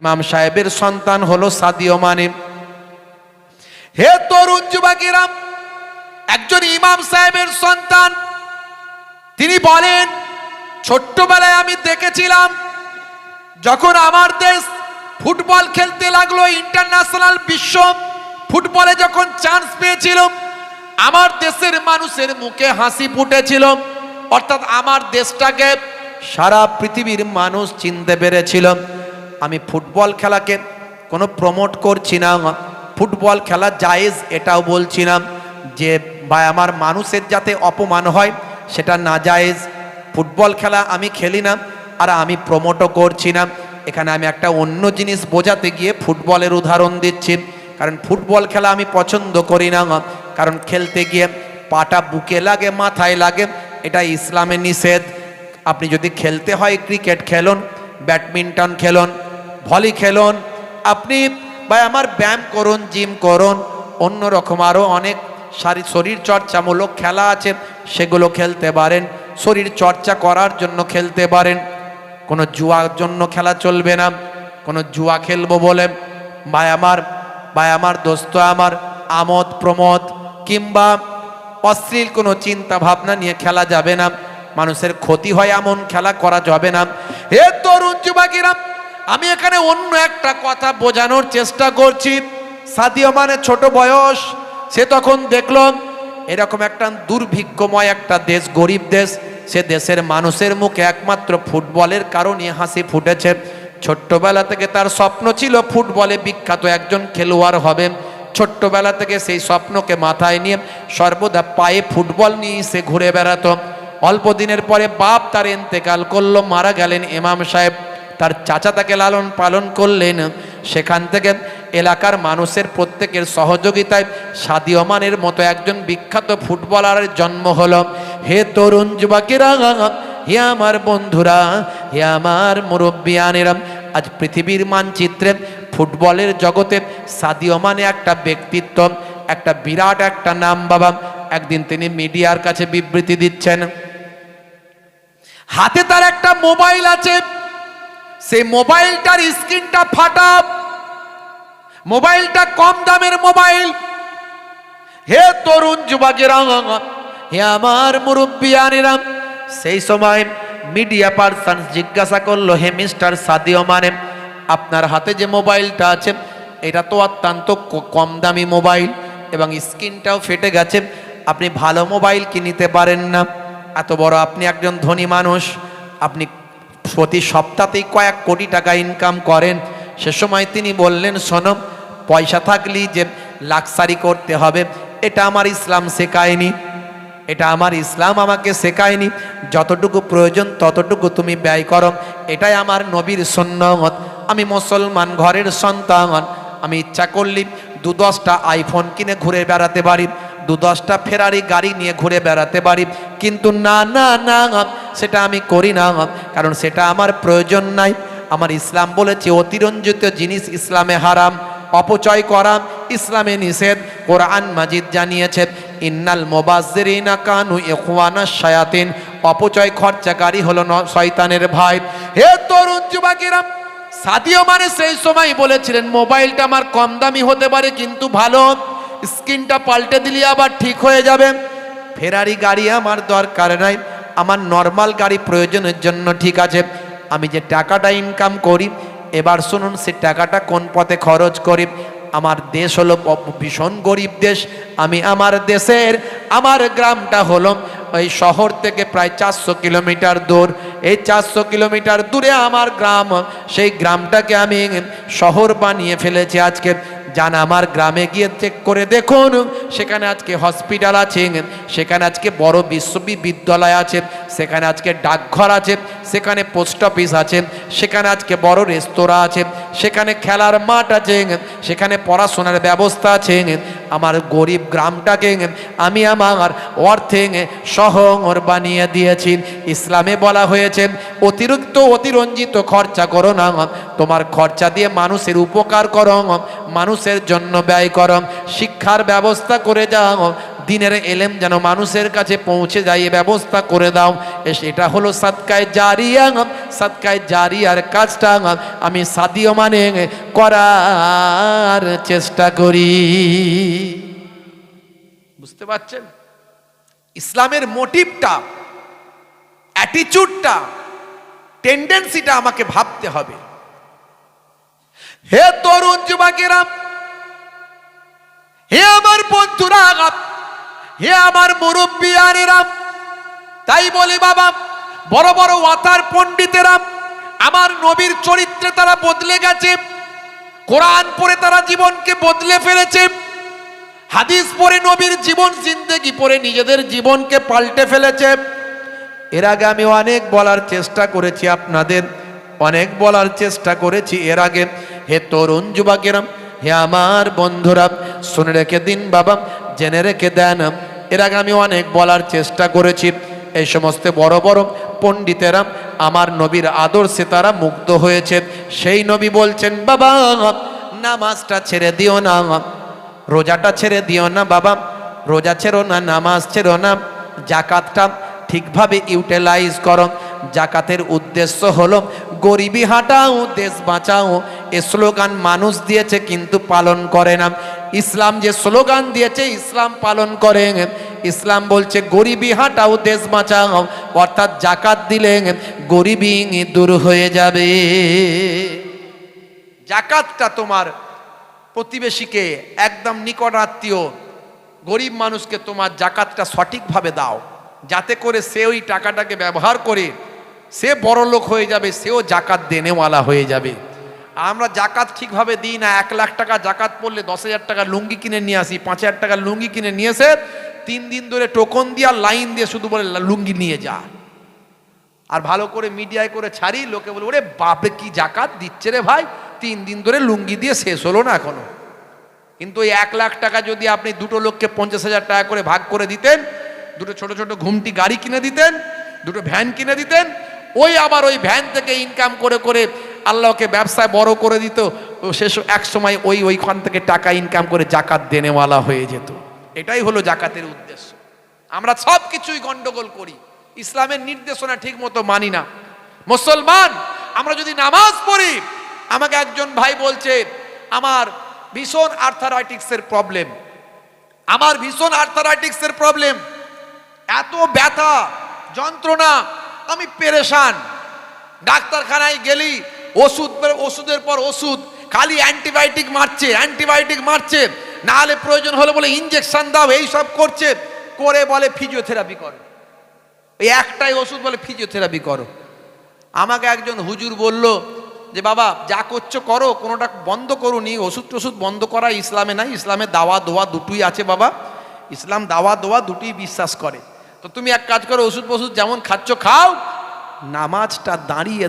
ইমাম সাহেবের সন্তান হলো সাদিও মানে। হে তরুণ যুবকেরা, একজন ইমাম সাহেবের সন্তান, তিনি বলেন, ছোট্টবেলায় আমি দেখেছিলাম যখন আমার দেশ ফুটবল খেলতে লাগলো, ইন্টারন্যাশনাল বিশ্ব ফুটবলে যখন চান্স পেয়েছিল, আমার দেশের মানুষের মুখে হাসি ফুটেছিল। অর্থাৎ আমার দেশটাকে সারা পৃথিবীর মানুষ চিনতে পেরেছিল। আমি ফুটবল খেলাকে কোনো প্রমোট করছি না, ফুটবল খেলা জায়েজ এটাও বলছি না, যে ভাই আমার মানুষের যাতে অপমান হয় সেটা না জায়েজ। ফুটবল খেলা আমি খেলি না আর আমি প্রমোটও করছি না। এখানে আমি একটা অন্য জিনিস বোঝাতে গিয়ে ফুটবলের উদাহরণ দিচ্ছি। কারণ ফুটবল খেলা আমি পছন্দ করি না, কারণ খেলতে গিয়ে পাটা বুকে লাগে, মাথায় লাগে, এটা ইসলামে নিষেধ। আপনি যদি খেলতে হয় ক্রিকেট খেলুন, ব্যাডমিন্টন খেলুন, ভলি খেলুন, আপনি ভাই আমার ব্যায়াম করুন, জিম করুন, অন্যরকম আরও অনেক শরীর চর্চামূলক খেলা আছে, সেগুলো খেলতে পারেন। শরীর চর্চা করার জন্য খেলতে পারেন। কোনো জুয়ার জন্য খেলা চলবে না। কোনো জুয়া খেলবো বলে ভাই আমার দোস্ত আমার আমোদ প্রমোদ কিংবা অশ্লীল কোনো চিন্তা ভাবনা নিয়ে খেলা যাবে না। মানুষের ক্ষতি হয় এমন খেলা করা যাবে না। হে তরুণ যুবকেরা, আমি এখানে অন্য একটা কথা বোঝানোর চেষ্টা করছি। সাদিও মানে ছোট বয়স, সে তখন দেখলো এরকম একটা দুর্ভিক্ষময় একটা দেশ, গরিব দেশ, সে দেশের মানুষের মুখে একমাত্র ফুটবলের কারণে হাসি ফুটেছে। ছোট্টবেলা থেকে তার স্বপ্ন ছিল ফুটবলে বিখ্যাত একজন খেলোয়াড় হবে। ছোট্টবেলা থেকে সেই স্বপ্নকে মাথায় নিয়ে সর্বদা পায়ে ফুটবল নিয়ে সে ঘুরে বেড়াতো। অল্প দিনের পরে বাপ তার ইন্তেকাল করলো, মারা গেলেন ইমাম সাহেব। তার চাচা তাকে লালন পালন করলেন। সেখান থেকে এলাকার মানুষের প্রত্যেকের সহযোগিতায় সাদিও মানের মতো একজন বিখ্যাত ফুটবলারের জন্ম হলো। হে তরুণ যুবকেরা, হে আমার বন্ধুরা, হে আমার মুরব্বিয়ানেরা, আজ পৃথিবীর মানচিত্রে ফুটবলের জগতে সাদিও মানে একটা ব্যক্তিত্ব, একটা বিরাট একটা নাম বাবা। একদিন তিনি মিডিয়ার কাছে বিবৃতি দিচ্ছেন। হাতে তার একটা মোবাইল আছে, সেই মোবাইলটার স্ক্রিনটা ফাটা, মোবাইলটা কম দামের মোবাইল। হে তরুণ যুবকেরা, হে আমার মুরব্বিয়ানেরা, সেই সময় মিডিয়া পারসন জিজ্ঞাসা করলো, হে মিস্টার সাদিও মানে, আপনার হাতে যে মোবাইলটা আছে এটা তো অত্যন্ত কম দামি মোবাইল এবং স্ক্রিনটাও ফেটে গেছে, আপনি ভালো মোবাইল কি নিতে পারেন না? এত বড় আপনি একজন ধনী মানুষ, আপনি প্রতি সপ্তাহেই কয়েক কোটি টাকা ইনকাম করেন। সে সময় তিনি বললেন, শোনো, পয়সা থাকলেই যে লাক্সারি করতে হবে এটা আমার ইসলাম শেখায়নি, এটা আমার ইসলাম আমাকে শেখায়নি। যতটুকু প্রয়োজন ততটুকু তুমি ব্যয় করো, এটাই আমার নবীর সুন্নাত। আমি মুসলমান ঘরের সন্তান, আমি ইচ্ছা করলে 2-10টা আইফোন কিনে ঘুরে বেড়াতে পারি, 2-10টা ফেরারি গাড়ি নিয়ে ঘুরে বেড়াতে পারি, কিন্তু না না না, সেটা আমি করি না, কারণ সেটা আমার প্রয়োজন নাই। আমার ইসলাম বলেছে অতিরঞ্জিত জিনিস ইসলামে হারাম, অপচয় করা ইসলামে নিষেধ। কোরআন মাজিদ জানিয়েছে, ইন্নাল মুবাজ্জিরিনা কানু ইখওয়ানাশ শায়াতিন, অপচয় খরচাকারী হলো শয়তানের ভাই। হে তরুণ যুবকেরা, সাদিও মানে সেই সময় বলেছিলেন মোবাইলটা আমার কম দামি হতে পারে কিন্তু ভালো, স্ক্রিনটা পাল্টে দিলে আবার ঠিক হয়ে যাবে। ফেরারি গাড়ি আমার দরকার নাই, আমার নর্মাল গাড়ি প্রয়োজনের জন্য ঠিক আছে। আমি যে টাকাটা ইনকাম করি, এবার শুনুন সে টাকাটা কোন পথে খরচ করি। আমার দেশ হলো ভীষণ গরিব দেশ, আমি আমার দেশের আমার গ্রামটা হলো ওই শহর থেকে প্রায় 400 কিলোমিটার দূর। এই 400 কিলোমিটার দূরে আমার গ্রাম, সেই গ্রামটাকে আমি শহর বানিয়ে ফেলেছি আজকে। যান আমার গ্রামে গিয়ে চেক করে দেখুন, সেখানে আজকে হসপিটাল আছে, সেখানে আজকে বড় বিশ্ববিদ্যালয় আছে, সেখানে আজকে ডাকঘর আছে, সেখানে পোস্ট অফিস আছে, সেখানে আজকে বড় রেস্তোরাঁ আছে, সেখানে খেলার মাঠ আছে, সেখানে পড়াশোনার ব্যবস্থা আছে। আমার গরিব গ্রামটাকে আমি আমার অর্থে শহর বানিয়ে দিয়েছি। ইসলামে বলা হয়েছে অতিরঞ্জিত খরচা করো না, তোমার খরচা দিয়ে মানুষের উপকার করো, মানুষের জন্য ব্যয় করো, শিক্ষার ব্যবস্থা করে যাও, দিনের এলেম যেন মানুষের কাছে পৌঁছে যায়, এ ব্যবস্থা করে দাও। এটা হলো সাদকায়ে জারিয়া। সাদকায়ে জারিয়ার কাজটা আমি সাদিও মানে করার চেষ্টা করি। বুঝতে পারছেন ইসলামের মোটিভটা, অ্যাটিটিউডটা, টেন্ডেন্সিটা আমাকে ভাবতে হবে। হে তরুণ যুবকেরা, হে আমার বন্ধুরা, হে আমার মুরব্বিয়ানেরা, তাই বলি বাবা, বড় বড় ওয়াতার পণ্ডিতেরা আমার নবীর চরিত্রে তারা বদলে গেছে, কোরআন পড়ে তারা জীবনকে বদলে ফেলেছে, হাদিস পড়ে নবীর জীবন জিন্দেগি পড়ে নিজেদের জীবনকে পাল্টে ফেলেছে। এর আগে আমি অনেক বলার চেষ্টা করেছি, আপনাদের অনেক বলার চেষ্টা করেছি এর আগে। হে তরুণ যুবকেরা, হে আমার বন্ধুরা, শুনে রেখে দিন বাবা, জেনে রেখে দেন। এর আগে আমি অনেক বলার চেষ্টা করেছি। এই সমস্ত বড় বড় পণ্ডিতেরা আমার নবীর আদর্শে তারা মুগ্ধ হয়েছে। সেই নবী বলছেন, বাবা নামাজটা ছেড়ে দিও না, রোজাটা ছেড়ে দিও না বাবা, রোজা ছেড়ো না, নামাজ ছেড়ো না, জাকাতটা ঠিকভাবে ইউটিলাইজ করো। জাকাতের উদ্দেশ্য হলো গরিবি হাটাও, দেশ বাঁচাও। এ স্লোগান মানুষ দিয়েছে কিন্তু পালন করে না। ইসলাম যে স্লোগান দিয়েছে ইসলাম পালন করে। ইসলাম বলছে গরিবি হাটাও, দেশ বাঁচাও, অর্থাৎ জাকাত দিলে গরিবি দূর হয়ে যাবে। জাকাতটা তোমার প্রতিবেশীকে, একদম নিকট আত্মীয় গরিব মানুষকে তোমার জাকাতটা সঠিকভাবে দাও, যাতে করে সে ওই টাকাটাকে ব্যবহার করে সে বড় লোক হয়ে যাবে, সেও জাকাত দেনেওয়ালা হয়ে যাবে। আমরা জাকাত ঠিকভাবে দিই না। 1 লাখ টাকা জাকাত পড়লে 10,000 টাকা লুঙ্গি কিনে নিয়ে আসি, 5,000 টাকা লুঙ্গি কিনে নিয়ে এসে 3 দিন ধরে টোকন দিয়া লাইন দিয়ে শুধু বলে লুঙ্গি নিয়ে যা। আর ভালো করে মিডিয়ায় করে ছাড়ি, লোকে বলে ওরে বাপে কি জাকাত দিচ্ছে রে ভাই, 3 দিন ধরে লুঙ্গি দিয়ে শেষ হলো না এখনো। কিন্তু ওই 1 লাখ টাকা যদি আপনি দুটো লোককে 50,000 টাকা করে ভাগ করে দিতেন, দুটো ছোট ছোট ঘুমটি গাড়ি কিনে দিতেন, দুটো ভ্যান কিনে দিতেন, ওই আবার ওই ভ্যান থেকে ইনকাম করে করে আল্লাহকে ব্যবসায় বড় করে দিত, শেষ এক সময় ওইখান থেকে টাকা ইনকাম করে জাকাত দেনেওয়ালা হয়ে যেত। এটাই হলো জাকাতের উদ্দেশ্য। আমরা সব কিছুই গন্ডগোল করি, ইসলামের নির্দেশনা ঠিক মতো মানি না। মুসলমান আমরা যদি নামাজ পড়ি, আমাকে একজন ভাই বলছে আমার ভীষণ আর্থারাইটিক্সের প্রবলেম, আমার ভীষণ আর্থারাইটিক্সের প্রবলেম, এত ব্যথা যন্ত্রণা, আমি পেরেশান। ডাক্তারখানায় গেলি ওষুধের পর ওষুধ, খালি অ্যান্টিবায়োটিক মারছে, না হলে প্রয়োজন হলে বলে ইঞ্জেকশন দাও, এই সব করছে, করে বলে ফিজিওথেরাপি করো। এই একটাই ওষুধ বলে ফিজিওথেরাপি করো। আমাকে একজন হুজুর বলল যে বাবা যা করছো করো, কোনোটা বন্ধ করুনি, ওষুধ টষুধ বন্ধ করা ইসলামে নাই, ইসলামে দাওয়া দোয়া দুটোই আছে বাবা, ইসলাম দাওয়া দোয়া দুটোই বিশ্বাস করে। তো তুমি এক কাজ করো, ওষুধ যেমন খাচ্ছ খাও, নামাজটা দাঁড়িয়ে